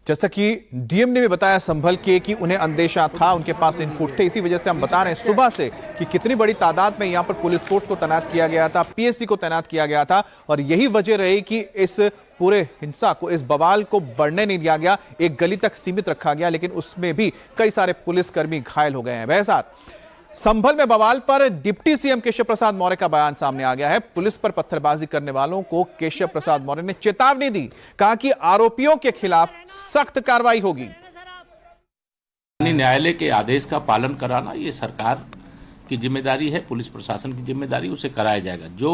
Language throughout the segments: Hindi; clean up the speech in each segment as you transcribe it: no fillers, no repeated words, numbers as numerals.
जैसा कि डीएम ने भी बताया संभल के कि उन्हें अंदेशा था, उनके पास इनपुट थे, इसी वजह से हम बता रहे हैं सुबह से कि कितनी बड़ी तादाद में यहां पर पुलिस फोर्स को तैनात किया गया था, पीएससी को तैनात किया गया था और यही वजह रही कि इस पूरे हिंसा को, इस बवाल को बढ़ने नहीं दिया गया, एक गली तक सीमित रखा गया, लेकिन उसमें भी कई सारे पुलिसकर्मी घायल हो गए हैं। वैसा संभल में बवाल पर डिप्टी सीएम केशव प्रसाद मौर्य का बयान सामने आ गया है। पुलिस पर पत्थरबाजी करने वालों को केशव प्रसाद मौर्य ने चेतावनी दी, कहा कि आरोपियों के खिलाफ सख्त कार्रवाई होगी। न्यायालय के आदेश का पालन कराना ये सरकार की जिम्मेदारी है, पुलिस प्रशासन की जिम्मेदारी, उसे कराया जाएगा। जो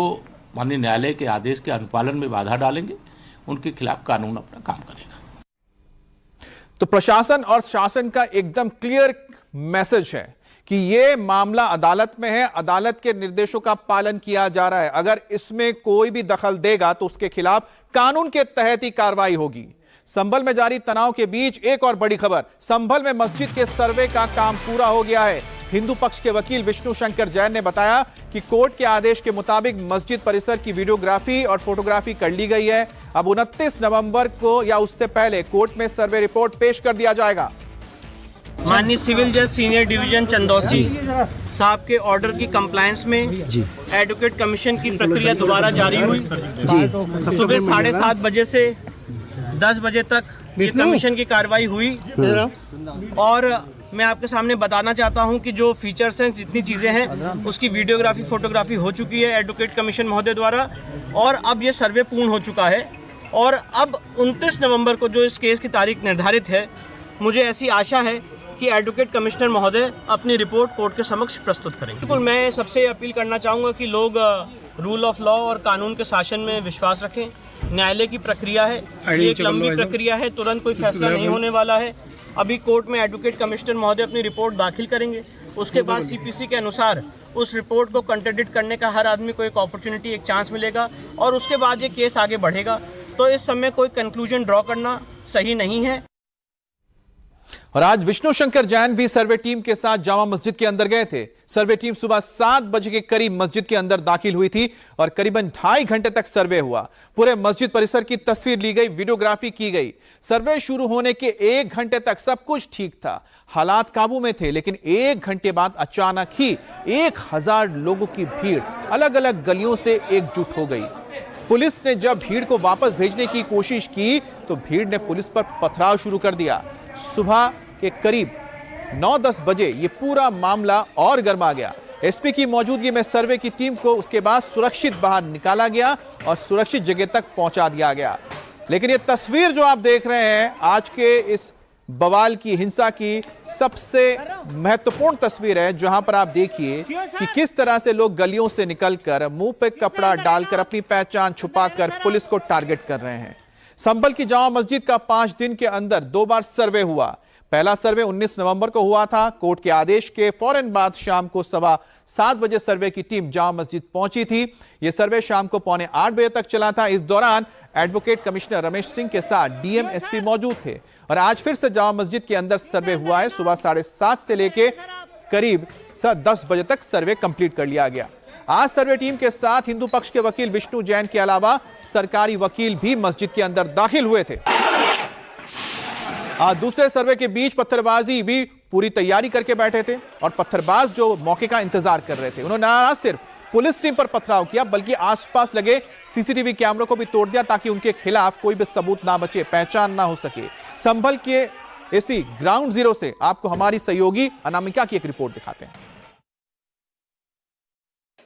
माननीय न्यायालय के आदेश के अनुपालन में बाधा डालेंगे उनके खिलाफ कानून अपना काम करेगा। तो प्रशासन और शासन का एकदम क्लियर मैसेज है कि यह मामला अदालत में है, अदालत के निर्देशों का पालन किया जा रहा है। अगर इसमें कोई भी दखल देगा तो उसके खिलाफ कानून के तहत ही कार्रवाई होगी। संभल में जारी तनाव के बीच एक और बड़ी खबर, संभल में मस्जिद के सर्वे का काम पूरा हो गया है। हिंदू पक्ष के वकील विष्णु शंकर जैन ने बताया कि कोर्ट के आदेश के मुताबिक मस्जिद परिसर की वीडियोग्राफी और फोटोग्राफी कर ली गई है। अब 29 नवंबर को या उससे पहले कोर्ट में सर्वे रिपोर्ट पेश कर दिया जाएगा। माननीय सिविल जज सीनियर डिवीजन चंदौसी साहब के ऑर्डर की कंप्लायंस में एडवोकेट कमीशन की प्रक्रिया दोबारा जारी हुई। सुबह 7:30 बजे से 10 बजे तक ये कमीशन की कार्रवाई हुई और मैं आपके सामने बताना चाहता हूं कि जो फीचर्स हैं, जितनी चीज़ें हैं, उसकी वीडियोग्राफी फोटोग्राफी हो चुकी है एडवोकेट कमीशन महोदय द्वारा और अब ये सर्वे पूर्ण हो चुका है। और अब 29 नवंबर को जो इस केस की तारीख निर्धारित है, मुझे ऐसी आशा है कि एडवोकेट कमिश्नर महोदय अपनी रिपोर्ट कोर्ट के समक्ष प्रस्तुत करेंगे। बिल्कुल, मैं सबसे अपील करना चाहूँगा कि लोग रूल ऑफ लॉ और कानून के शासन में विश्वास रखें। न्यायालय की प्रक्रिया है, एक लंबी प्रक्रिया है, तुरंत कोई फैसला नहीं होने वाला है। अभी कोर्ट में एडवोकेट कमिश्नर महोदय अपनी रिपोर्ट दाखिल करेंगे, उसके बाद सीपीसी के अनुसार उस रिपोर्ट को कंट्राडिक्ट करने का हर आदमी को एक अपॉर्चुनिटी, एक चांस मिलेगा और उसके बाद ये केस आगे बढ़ेगा। तो इस समय कोई कंक्लूजन ड्रॉ करना सही नहीं है। और आज विष्णु शंकर जैन भी सर्वे टीम के साथ जामा मस्जिद के अंदर गए थे। सर्वे टीम सुबह 7 बजे के करीब मस्जिद के अंदर दाखिल हुई थी और करीबन 2.5 घंटे तक सर्वे हुआ। पूरे मस्जिद परिसर की तस्वीर ली गई, वीडियोग्राफी की गई। सर्वे शुरू होने के 1 घंटे तक सब कुछ ठीक था, हालात काबू में थे, लेकिन 1 घंटे बाद अचानक ही 1000 लोगों की भीड़ अलग अलग गलियों से एकजुट हो गई। पुलिस ने जब भीड़ को वापस भेजने की कोशिश की तो भीड़ ने पुलिस पर पथराव शुरू कर दिया। सुबह के करीब 9-10 बजे ये पूरा मामला और गर्मा गया। एसपी की मौजूदगी में सर्वे की टीम को उसके बाद सुरक्षित बाहर निकाला गया और सुरक्षित जगह तक पहुंचा दिया गया। लेकिन ये तस्वीर जो आप देख रहे हैं आज के इस बवाल की, हिंसा की सबसे महत्वपूर्ण तस्वीर है, जहां पर आप देखिए कि किस तरह से लोग गलियों से निकलकर मुंह पे कपड़ा डालकर अपनी पहचान छुपाकर पुलिस को टारगेट कर रहे हैं। संभल की जामा मस्जिद का 5 दिन के अंदर 2 बार सर्वे हुआ। पहला सर्वे 19 नवंबर को हुआ था। कोर्ट के आदेश के फौरन बाद शाम को 7:15 बजे सर्वे की टीम जामा मस्जिद पहुंची थी। यह सर्वे शाम को 7:45 बजे तक चला था। इस दौरान एडवोकेट कमिश्नर रमेश सिंह के साथ डीएम, एसपी मौजूद थे और आज फिर से जामा मस्जिद के अंदर सर्वे हुआ है। सुबह 7:30 से लेके करीब 10 बजे तक सर्वे कंप्लीट कर लिया गया। आज सर्वे टीम के साथ हिंदू पक्ष के वकील विष्णु जैन के अलावा सरकारी वकील भी मस्जिद के अंदर दाखिल हुए थे। आज दूसरे सर्वे के बीच पत्थरबाजी भी पूरी तैयारी करके बैठे थे और पत्थरबाज जो मौके का इंतजार कर रहे थे, उन्होंने ना सिर्फ पुलिस टीम पर पथराव किया बल्कि आसपास लगे सीसीटीवी कैमरों को भी तोड़ दिया ताकि उनके खिलाफ कोई भी सबूत ना बचे, पहचान ना हो सके। संभल के इसी ग्राउंड जीरो से आपको हमारी सहयोगी अनामिका की एक रिपोर्ट दिखाते हैं।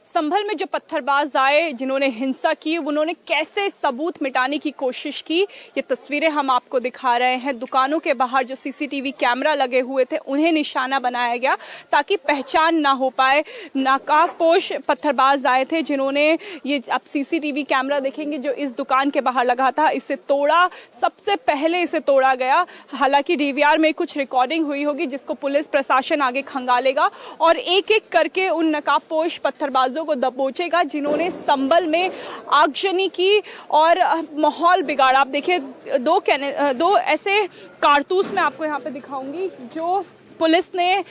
संभल में जो पत्थरबाज आए, जिन्होंने हिंसा की, उन्होंने कैसे सबूत मिटाने की कोशिश की, ये तस्वीरें हम आपको दिखा रहे हैं। दुकानों के बाहर जो सीसीटीवी कैमरा लगे हुए थे उन्हें निशाना बनाया गया ताकि पहचान ना हो पाए। नकाबपोश पत्थरबाज आए थे जिन्होंने, ये आप सीसीटीवी कैमरा देखेंगे जो इस दुकान के बाहर लगा था, इसे तोड़ा। सबसे पहले इसे तोड़ा गया। हालांकि डीवीआर में कुछ रिकॉर्डिंग हुई होगी जिसको पुलिस प्रशासन आगे खंगालेगा और एक एक करके उन नकाबपोश पत्थरबाजों को दबोचेगा जिन्होंने संभल में आगजनी की और माहौल बिगाड़ा। आप देखिए, दो ऐसे कारतूस मैं आपको यहाँ पे दिखाऊंगी जो पुलिस ने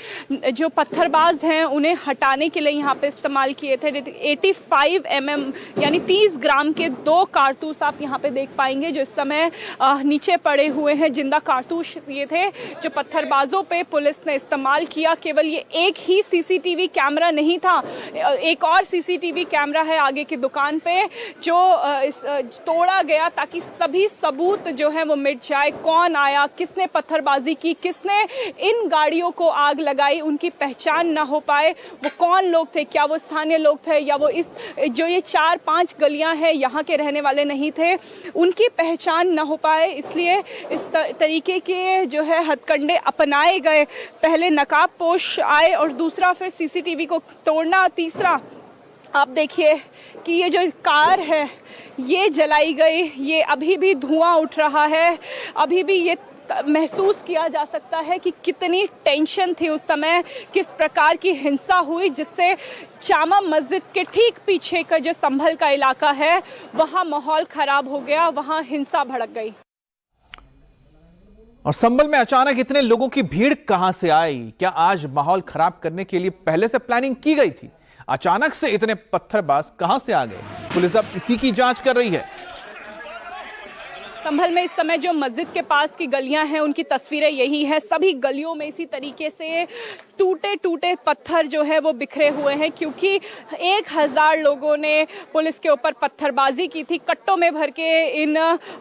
जो पत्थरबाज हैं उन्हें हटाने के लिए यहाँ पे इस्तेमाल किए थे 85 mm यानी 30 ग्राम के 2 कारतूस आप यहाँ पे देख पाएंगे जो इस समय नीचे पड़े हुए हैं। जिंदा कारतूस ये थे जो पत्थरबाजों पे पुलिस ने इस्तेमाल किया। केवल ये एक ही सीसीटीवी कैमरा नहीं था, एक और सीसीटीवी कैमरा है आगे की दुकान पे जो तोड़ा गया ताकि सभी सबूत जो है वो मिट जाए। कौन आया, किसने पत्थरबाजी की, किसने इन गाड़ियों को आग लगाई, उनकी पहचान ना हो पाए। वो कौन लोग थे, क्या वो स्थानीय लोग थे या वो इस जो ये 4-5 गलियां हैं यहाँ के रहने वाले नहीं थे, उनकी पहचान ना हो पाए। इसलिए इस तरीके के जो है हथकंडे अपनाए गए। पहले नकाबपोश आए और दूसरा फिर सीसीटीवी को तोड़ना, तीसरा आप देखिए कि ये जो कार है ये जलाई गई। ये अभी भी धुआं उठ रहा है, अभी भी ये महसूस किया जा सकता है कि कितनी टेंशन थी उस समय, किस प्रकार की हिंसा हुई जिससे जामा मस्जिद के ठीक पीछे का जो संभल का इलाका है वहां माहौल खराब हो गया, वहां हिंसा भड़क गई। और संभल में अचानक इतने लोगों की भीड़ कहां से आई? क्या आज माहौल खराब करने के लिए पहले से प्लानिंग की गई थी? अचानक से इतने पत्थरबाज कहां से आ गए? पुलिस अब इसी की जांच कर रही है। संभल में इस समय जो मस्जिद के पास की गलियां हैं उनकी तस्वीरें यही है। सभी गलियों में इसी तरीके से टूटे टूटे पत्थर जो है वो बिखरे हुए हैं क्योंकि 1000 लोगों ने पुलिस के ऊपर पत्थरबाजी की थी। कट्टों में भर के इन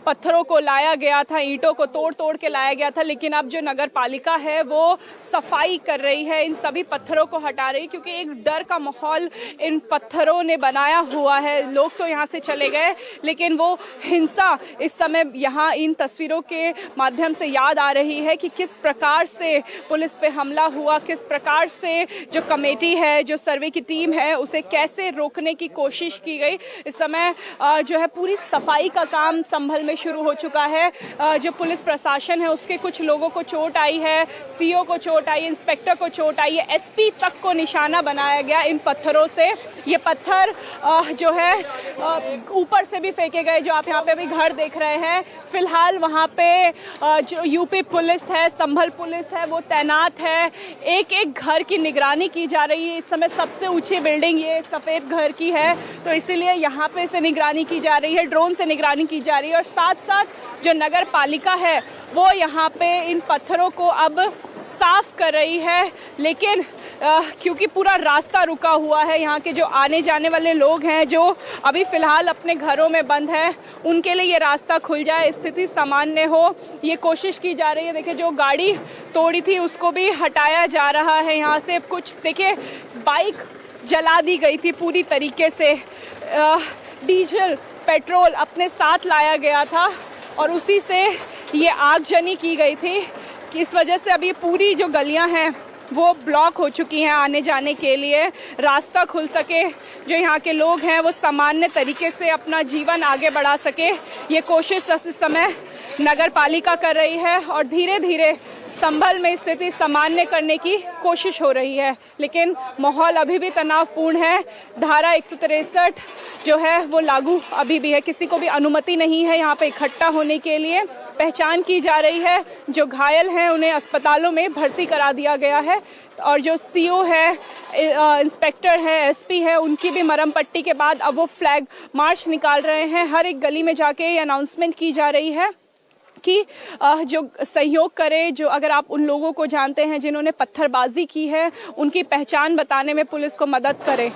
पत्थरों को लाया गया था, ईंटों को तोड़ तोड़ के लाया गया था। लेकिन अब जो नगर पालिका है वो सफाई कर रही है, इन सभी पत्थरों को हटा रही है क्योंकि एक डर का माहौल इन पत्थरों ने बनाया हुआ है। लोग तो यहाँ से चले गए लेकिन वो हिंसा इस समय यहाँ इन तस्वीरों के माध्यम से याद आ रही है कि किस प्रकार से पुलिस पे हमला हुआ, किस प्रकार से जो कमेटी है, जो सर्वे की टीम है, उसे कैसे रोकने की कोशिश की गई। इस समय जो है पूरी सफाई का काम संभल में शुरू हो चुका है। जो पुलिस प्रशासन है उसके कुछ लोगों को चोट आई है, सीओ को चोट आई, इंस्पेक्टर को चोट आई है, एसपी तक को निशाना बनाया गया इन पत्थरों से। ये पत्थर जो है ऊपर से भी फेंके गए, जो आप यहाँ पे अभी घर देख रहे हैं। फिलहाल वहाँ पे जो यूपी पुलिस है, संभल पुलिस है, वो तैनात है। एक एक घर की निगरानी की जा रही है। इस समय सबसे ऊंची बिल्डिंग ये सफ़ेद घर की है तो इसीलिए यहाँ पे से निगरानी की जा रही है, ड्रोन से निगरानी की जा रही है। और साथ साथ जो नगर पालिका है वो यहाँ पे इन पत्थरों को अब साफ कर रही है। लेकिन क्योंकि पूरा रास्ता रुका हुआ है, यहाँ के जो आने जाने वाले लोग हैं जो अभी फिलहाल अपने घरों में बंद हैं, उनके लिए ये रास्ता खुल जाए, स्थिति सामान्य हो, ये कोशिश की जा रही है। देखिए जो गाड़ी तोड़ी थी उसको भी हटाया जा रहा है यहाँ से। कुछ देखिए बाइक जला दी गई थी पूरी तरीके से, डीजल पेट्रोल अपने साथ लाया गया था और उसी से ये आगजनी की गई थी कि इस वजह से अभी पूरी जो गलियां हैं वो ब्लॉक हो चुकी हैं आने जाने के लिए, रास्ता खुल सके, जो यहाँ के लोग हैं वो सामान्य तरीके से अपना जीवन आगे बढ़ा सके। ये कोशिश इस समय नगर पालिका कर रही है और धीरे धीरे संभल में स्थिति सामान्य करने की कोशिश हो रही है। लेकिन माहौल अभी भी तनावपूर्ण है। धारा 163 जो है वो लागू अभी भी है, किसी को भी अनुमति नहीं है यहाँ पे इकट्ठा होने के लिए। पहचान की जा रही है, जो घायल हैं उन्हें अस्पतालों में भर्ती करा दिया गया है और जो सीओ है, इंस्पेक्टर है, एसपी है, उनकी भी मरहम पट्टी के बाद अब वो फ्लैग मार्च निकाल रहे हैं। हर एक गली में जाके ये अनाउंसमेंट की जा रही है कि जो सहयोग करे, जो अगर आप उन लोगों को जानते हैं जिन्होंने पत्थरबाजी की है, उनकी पहचान बताने में पुलिस को मदद करे।